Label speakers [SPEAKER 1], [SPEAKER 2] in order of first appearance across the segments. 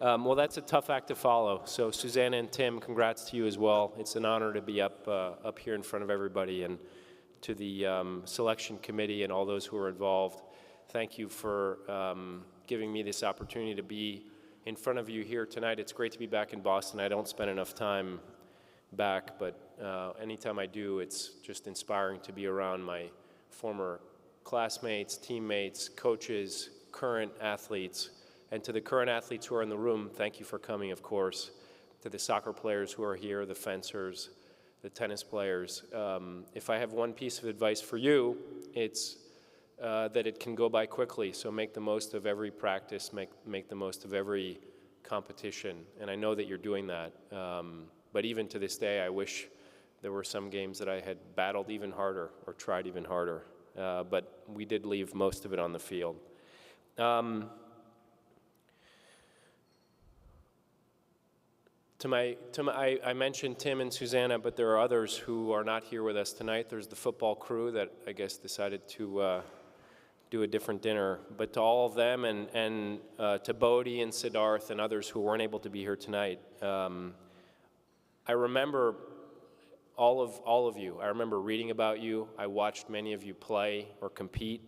[SPEAKER 1] Well, that's a tough act to follow. So Susanna and Tim, congrats to you as well. It's an honor to be up here in front of everybody, and to the selection committee and all those who are involved. Thank you for giving me this opportunity to be in front of you here tonight. It's great to be back in Boston. I don't spend enough time back, but anytime I do, it's just inspiring to be around my former classmates, teammates, coaches, current athletes. And to the current athletes who are in the room, thank you for coming, of course. To the soccer players who are here, the fencers, the tennis players. If I have one piece of advice for you, it's that it can go by quickly. So make the most of every practice, make the most of every competition. And I know that you're doing that. But even to this day, I wish there were some games that I had battled even harder or tried even harder. But we did leave most of it on the field. I mentioned Tim and Susanna, but there are others who are not here with us tonight. There's the football crew that I guess decided to do a different dinner. But to all of them, and to Bodie and Siddharth and others who weren't able to be here tonight, I remember all of you. I remember reading about you. I watched many of you play or compete,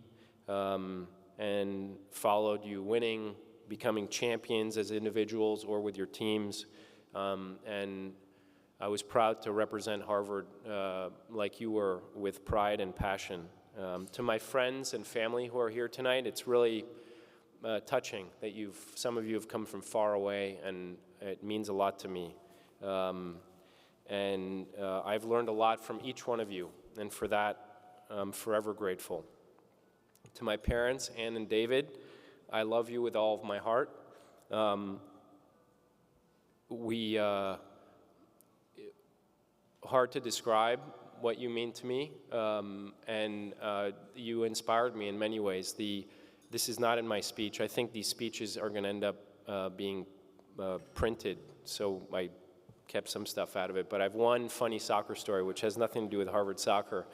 [SPEAKER 1] and followed you winning, becoming champions as individuals or with your teams. And I was proud to represent Harvard like you were, with pride and passion. To my friends and family who are here tonight, it's really touching that some of you have come from far away, and it means a lot to me. I've learned a lot from each one of you, and for that, I'm forever grateful. To my parents, Ann and David, I love you with all of my heart. Hard to describe what you mean to me, and you inspired me in many ways. This is not in my speech. I think these speeches are going to end up being printed, so I kept some stuff out of it. But I've one funny soccer story, which has nothing to do with Harvard soccer.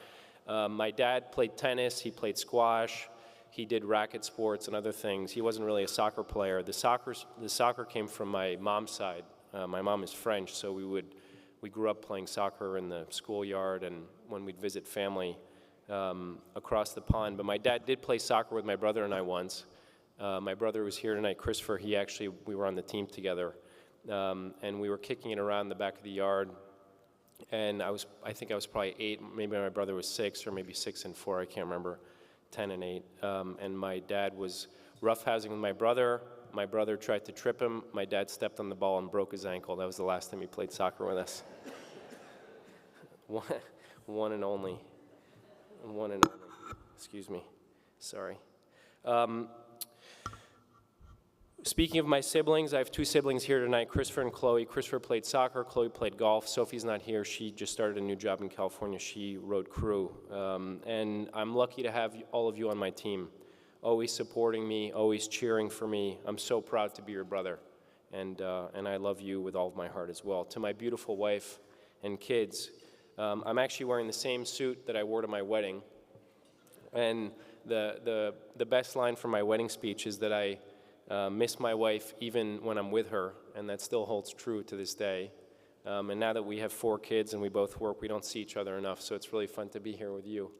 [SPEAKER 1] My dad played tennis, he played squash, he did racket sports and other things. He wasn't really a soccer player. The soccer came from my mom's side. My mom is French, so we grew up playing soccer in the schoolyard and when we'd visit family across the pond. But my dad did play soccer with my brother and I once. My brother was here tonight, Christopher. We were on the team together, and we were kicking it around the back of the yard. And I think I was probably 8. Maybe my brother was 6, or maybe 6 and 4. I can't remember. 10 and 8. And my dad was roughhousing with my brother. My brother tried to trip him. My dad stepped on the ball and broke his ankle. That was the last time he played soccer with us. One and only. Excuse me. Sorry. Speaking of my siblings, I have 2 siblings here tonight, Christopher and Chloe. Christopher played soccer. Chloe played golf. Sophie's not here. She just started a new job in California. She rode crew. And I'm lucky to have all of you on my team, always supporting me, always cheering for me. I'm so proud to be your brother, and I love you with all of my heart as well. To my beautiful wife and kids, I'm actually wearing the same suit that I wore to my wedding, and the best line from my wedding speech is that I miss my wife even when I'm with her, and that still holds true to this day. And now that we have 4 kids and we both work, we don't see each other enough, so it's really fun to be here with you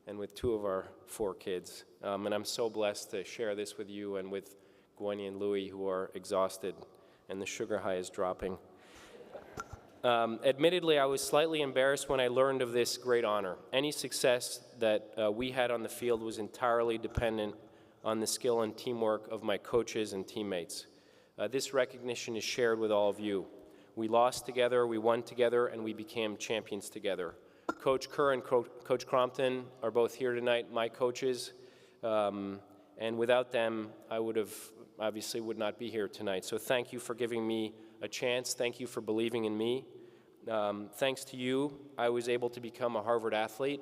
[SPEAKER 1] and with 2 of our 4 kids. And I'm so blessed to share this with you and with Gwenny and Louie, who are exhausted, and the sugar high is dropping. Admittedly, I was slightly embarrassed when I learned of this great honor. Any success that we had on the field was entirely dependent on the skill and teamwork of my coaches and teammates. This recognition is shared with all of you. We lost together, we won together, and we became champions together. Coach Kerr and Coach Crompton are both here tonight, my coaches, and without them, I would not be here tonight. So thank you for giving me a chance. Thank you for believing in me. Thanks to you, I was able to become a Harvard athlete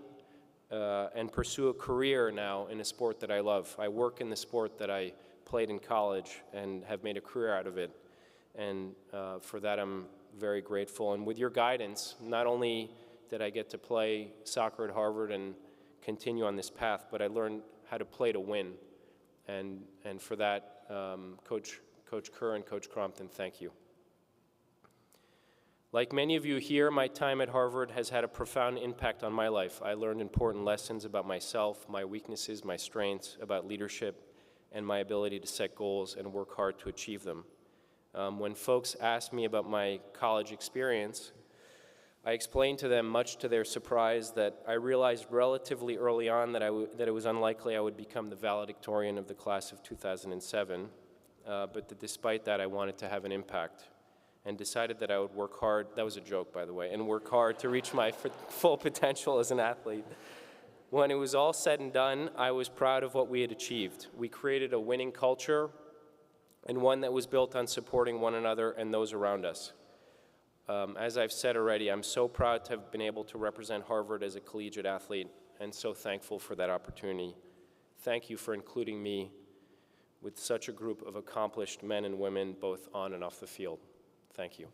[SPEAKER 1] and pursue a career now in a sport that I love. I work in the sport that I played in college and have made a career out of it. And for that, I'm very grateful. And with your guidance, not only did I get to play soccer at Harvard and continue on this path, but I learned how to play to win. And for that, Coach Coach Kerr and Coach Crompton, thank you. Like many of you here, my time at Harvard has had a profound impact on my life. I learned important lessons about myself, my weaknesses, my strengths, about leadership, and my ability to set goals and work hard to achieve them. When folks asked me about my college experience, I explained to them, much to their surprise, that I realized relatively early on that it was unlikely I would become the valedictorian of the class of 2007, but that despite that, I wanted to have an impact, and decided that I would work hard, that was a joke, by the way, and work hard to reach my full potential as an athlete. When it was all said and done, I was proud of what we had achieved. We created a winning culture, and one that was built on supporting one another and those around us. As I've said already, I'm so proud to have been able to represent Harvard as a collegiate athlete, and so thankful for that opportunity. Thank you for including me with such a group of accomplished men and women, both on and off the field. Thank you.